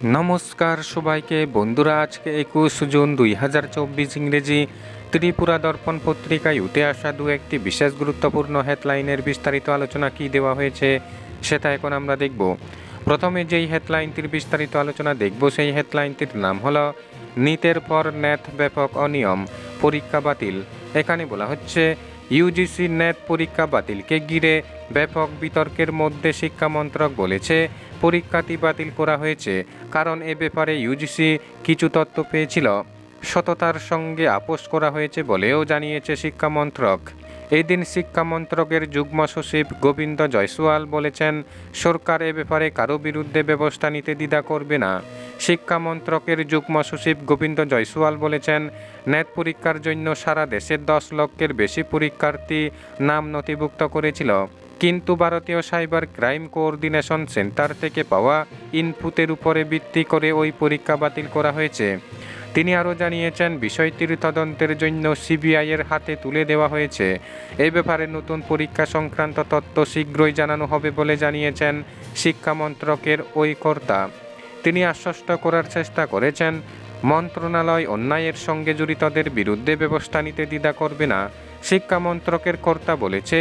নমস্কার সবাইকে বন্ধুরা, আজকে 21 জুন 2024 ইংরেজি ত্রিপুরা দর্পণ পত্রিকায় উঠে আসা দু একটি বিশেষ গুরুত্বপূর্ণ হেডলাইনের বিস্তারিত আলোচনা কি দেওয়া হয়েছে সেটা এখন আমরা দেখব। প্রথমে যেই হেডলাইনটির বিস্তারিত আলোচনা দেখব সেই হেডলাইনটির নাম হলো নিটের পর ন্যাট ব্যাপক অনিয়ম, পরীক্ষা বাতিল। এখানে বলা হচ্ছে ইউজিসি নেট পরীক্ষা বাতিলকে ঘিরে ব্যাপক বিতর্কের মধ্যে শিক্ষা মন্ত্রক বলেছে পরীক্ষাটি বাতিল করা হয়েছে কারণ এ ব্যাপারে ইউজিসি কিছু তথ্য পেয়েছিল। সততার সঙ্গে আপোষ করা হয়েছে বলেও জানিয়েছে শিক্ষা মন্ত্রক। এদিন শিক্ষা মন্ত্রকের যুগ্ম সচিব গোবিন্দ জয়সওয়াল বলেছেন, সরকার এ ব্যাপারে কারো বিরুদ্ধে ব্যবস্থা নিতে দ্বিধা করবে না। শিক্ষা মন্ত্রকের যুগ্ম সচিব গোবিন্দ জয়সওয়াল বলেছেন, নেট পরীক্ষার জন্য সারা দেশের 10 লক্ষের বেশি পরীক্ষার্থী নাম নথিভুক্ত করেছিল, কিন্তু ভারতীয় সাইবার ক্রাইম কোঅর্ডিনেশন সেন্টার থেকে পাওয়া ইনপুটের উপরে ভিত্তি করে ওই পরীক্ষা বাতিল করা হয়েছে। তিনি আরও জানিয়েছেন, বিষয়টির তদন্তের জন্য সিবিআইয়ের হাতে তুলে দেওয়া হয়েছে। এই ব্যাপারে নতুন পরীক্ষা সংক্রান্ত তথ্য শীঘ্রই জানানো হবে বলে জানিয়েছেন শিক্ষা মন্ত্রকের ওই কর্তা। তিনি আশ্বস্ত করার চেষ্টা করেছেন, মন্ত্রণালয় অন্যায়ের সঙ্গে জড়িতদের বিরুদ্ধে ব্যবস্থা নিতে দ্বিধা করবে না। শিক্ষা মন্ত্রকের কর্তা বলেছে,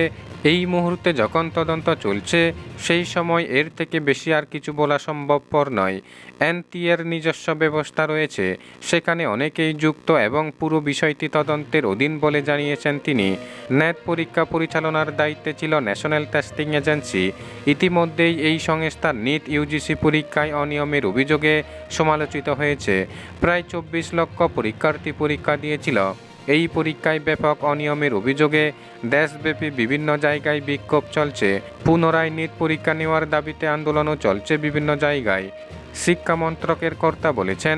এই মুহূর্তে যখন তদন্ত চলছে সেই সময় এর থেকে বেশি আর কিছু বলা সম্ভবপর নয়। এনটিএর নিজস্ব ব্যবস্থা রয়েছে, সেখানে অনেকেই যুক্ত এবং পুরো বিষয়টি তদন্তের অধীন বলে জানিয়েছেন তিনি। নেট পরীক্ষা পরিচালনার দায়িত্বে ছিল ন্যাশনাল টেস্টিং এজেন্সি। ইতিমধ্যেই এই সংস্থা নিট ইউজিসি পরীক্ষায় অনিয়মের অভিযোগে সমালোচিত হয়েছে। প্রায় 24 লক্ষ পরীক্ষার্থী পরীক্ষা দিয়েছিল। এই পরীক্ষায় ব্যাপক অনিয়মের অভিযোগে দেশব্যাপী বিভিন্ন জায়গায় বিক্ষোভ চলছে। পুনরায় নিট পরীক্ষা নেওয়ার দাবিতে আন্দোলনও চলছে বিভিন্ন জায়গায়। শিক্ষা মন্ত্রকের কর্তা বলেছেন,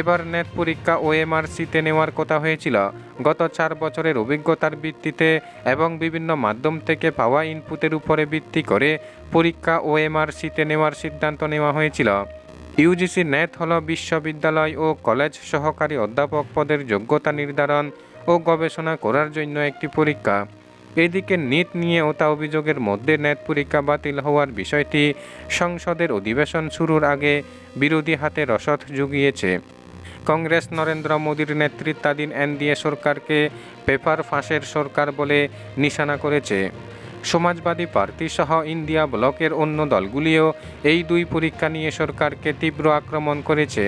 এবার নেট পরীক্ষা ওএমআরসিতে নেওয়ার কথা হয়েছিল। গত 4 বছরের অভিজ্ঞতার ভিত্তিতে এবং বিভিন্ন মাধ্যম থেকে পাওয়া ইনপুটের উপরে ভিত্তি করে পরীক্ষা ওএমআরসিতে নেওয়ার সিদ্ধান্ত নেওয়া হয়েছিল। ইউজিসি নেট হল বিশ্ববিদ্যালয় ও কলেজ সহকারী অধ্যাপক পদের যোগ্যতা নির্ধারণ ও গবেষণা করার জন্য একটি পরীক্ষা। এদিকে নিট নিয়ে ওঠা অভিযোগের মধ্যে নেট পরীক্ষা বাতিল হওয়ার বিষয়টি সংসদের অধিবেশন শুরুর আগে বিরোধী হাতে রসদ জুগিয়েছে। কংগ্রেস নরেন্দ্র মোদীর নেতৃত্বাধীন এনডিএ সরকারকে পেপার ফাঁসের সরকার বলে নিশানা করেছে। সমাজবাদী পার্টি সহ ইন্ডিয়া ব্লকের অন্য দলগুলিও এই দুই পরীক্ষা নিয়ে সরকারকে তীব্র আক্রমণ করেছে।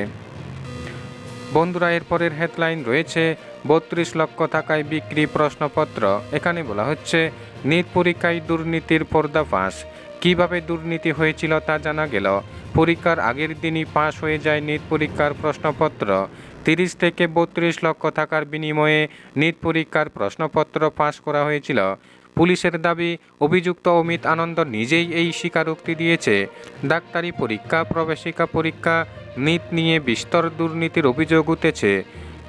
বন্ধুরা, এরপরের হেডলাইন রয়েছে 32 লক্ষ টাকায় বিক্রি প্রশ্নপত্র। এখানে বলা হচ্ছে, নিট পরীক্ষায় দুর্নীতির পর্দাফাঁস। কিভাবে দুর্নীতি হয়েছিল তা জানা গেল। পরীক্ষার আগের দিনই পাশ হয়ে যায় নিট পরীক্ষার প্রশ্নপত্র। 30 থেকে 32 লক্ষ টাকার বিনিময়ে নিট পরীক্ষার প্রশ্নপত্র পাশ করা হয়েছিল। পুলিশের দাবি, অভিযুক্ত অমিত আনন্দ নিজেই এই স্বীকারোক্তি দিয়েছে। ডাক্তারি পরীক্ষা, প্রবেশিকা পরীক্ষা, নিট নিয়ে বিস্তর দুর্নীতির অভিযোগ উঠেছে।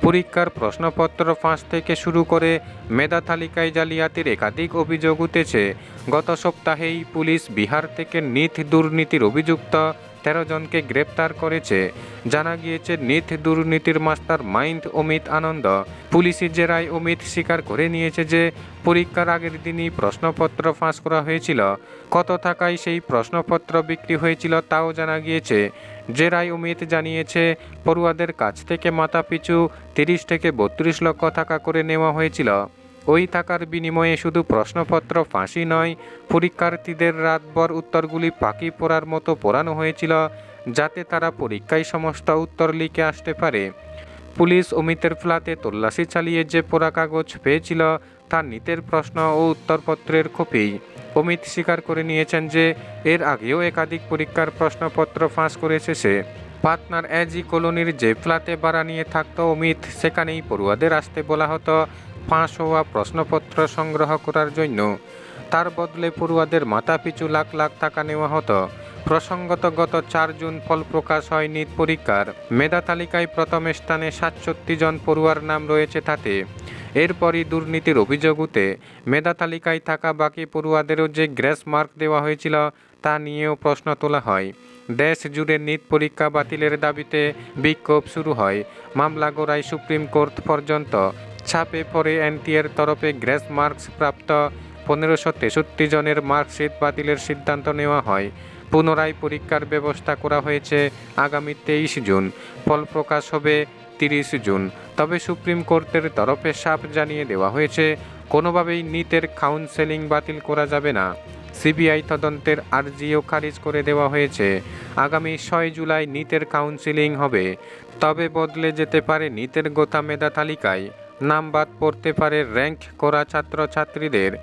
পরীক্ষার প্রশ্নপত্র ফাঁস থেকে শুরু করে মেধা তালিকায় জালিয়াতির একাধিক অভিযোগ উঠেছে। গত সপ্তাহেই পুলিশ বিহার থেকে নিট দুর্নীতির অভিযুক্ত 13 জনকে গ্রেপ্তার করেছে। জানা গিয়েছে, নিট দুর্নীতির মাস্টার মাইন্ড অমিত আনন্দ। পুলিশি জেরায় অমিত স্বীকার করে নিয়েছে যে পরীক্ষার আগের দিনই প্রশ্নপত্র ফাঁস করা হয়েছিল। কত টাকায় সেই প্রশ্নপত্র বিক্রি হয়েছিল তাও জানা গিয়েছে। জেরায় অমিত জানিয়েছে, পড়ুয়াদের কাছ থেকে মাথাপিছু 30 থেকে 32 লক্ষ টাকা করে নেওয়া হয়েছিল। ওই টাকার বিনিময়ে শুধু প্রশ্নপত্র ফাঁসই নয়, পরীক্ষার্থীদের রাতভর উত্তরগুলি পাখি পড়ার মতো পড়ানো হয়েছিল, যাতে তারা পরীক্ষায় সমস্ত উত্তর লিখে আসতে পারে। পুলিশ অমিতের ফ্ল্যাটে তল্লাশি চালিয়ে যে পোড়া কাগজ পেয়েছিল তা নিটের প্রশ্ন ও উত্তরপত্রের কপি। অমিত স্বীকার করে নিয়েছেন যে এর আগেও একাধিক পরীক্ষার প্রশ্নপত্র ফাঁস করেছে সে। পাটনার এজি কলোনির যে ফ্ল্যাটে ভাড়া নিয়ে থাকতো অমিত, সেখানেই পড়ুয়াদের আসতে বলা হতো ফাঁস হওয়া প্রশ্নপত্র সংগ্রহ করার জন্য। তার বদলে পড়ুয়াদের মাথাপিছু লাখ লাখ টাকা নেওয়া হতো। প্রসঙ্গত, গত 4 জুন ফল প্রকাশ হয় নিট পরীক্ষার। মেধা তালিকায় প্রথম স্থানে 67 জন পড়ুয়ার নাম রয়েছে তাতে। এরপরই দুর্নীতির অভিযোগ উঠে মেধা তালিকায় থাকা বাকি পড়ুয়াদেরও যে গ্রেস মার্ক দেওয়া হয়েছিল তা নিয়েও প্রশ্ন তোলা হয়। দেশ জুড়ে নিট পরীক্ষা বাতিলের দাবিতে বিক্ষোভ শুরু হয়। মামলা গড়ায় সুপ্রিম কোর্ট পর্যন্ত। ছাপে পড়ে এনটিএর তরফে গ্রেস মার্কস প্রাপ্ত 1563 জনের মার্কশিট বাতিলের সিদ্ধান্ত নেওয়া হয়। পুনরায় পরীক্ষার ব্যবস্থা করা হয়েছে আগামী 23 জুন। ফল প্রকাশ হবে 30 জুন। তবে সুপ্রিম কোর্টের তরফে সাফ জানিয়ে দেওয়া হয়েছে, কোনোভাবেই নিটের কাউন্সেলিং বাতিল করা যাবে না। সিবিআই তদন্তের আর্জিও খারিজ করে দেওয়া হয়েছে। আগামী 6 জুলাই নিটের কাউন্সেলিং হবে। তবে বদলে যেতে পারে নিটের গোটা মেধা তালিকায়, নাম বাদ পড়তে পারে র্যাঙ্ক করা ছাত্রছাত্রীদের।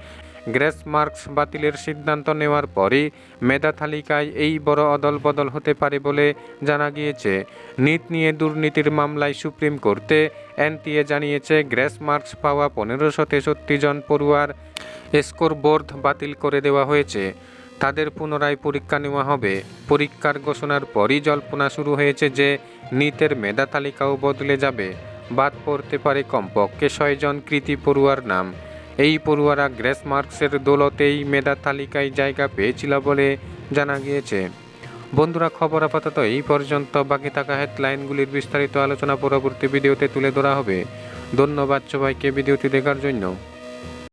গ্রেস মার্কস বাতিলের সিদ্ধান্ত নেওয়ার পরই মেধা তালিকায় এই বড় অদলবদল হতে পারে বলে জানা গিয়েছে। নিট নিয়ে দুর্নীতির মামলায় সুপ্রিম কোর্টে এনটিএ জানিয়েছে, গ্রেস মার্কস পাওয়া 1563 জন পড়ুয়ার স্কোর বোর্ড বাতিল করে দেওয়া হয়েছে। তাদের পুনরায় পরীক্ষা নেওয়া হবে। পরীক্ষার ঘোষণার পরই জল্পনা শুরু হয়েছে যে নিটের মেধা তালিকাও বদলে যাবে। বাদ পড়তে পারে কমপক্ষে 6 জন কৃতি পড়ুয়ার নাম। এই পড়ুয়ারা গ্রেস মার্কসের দৌলতেই মেধা তালিকায় জায়গা পেয়েছিল বলে জানা গিয়েছে। বন্ধুরা, খবর আপাতত এই পর্যন্ত। বাকি থাকা হেডলাইনগুলির বিস্তারিত আলোচনা পরবর্তী ভিডিওতে তুলে ধরা হবে। ধন্যবাদ সবাইকে ভিডিওটি দেখার জন্য।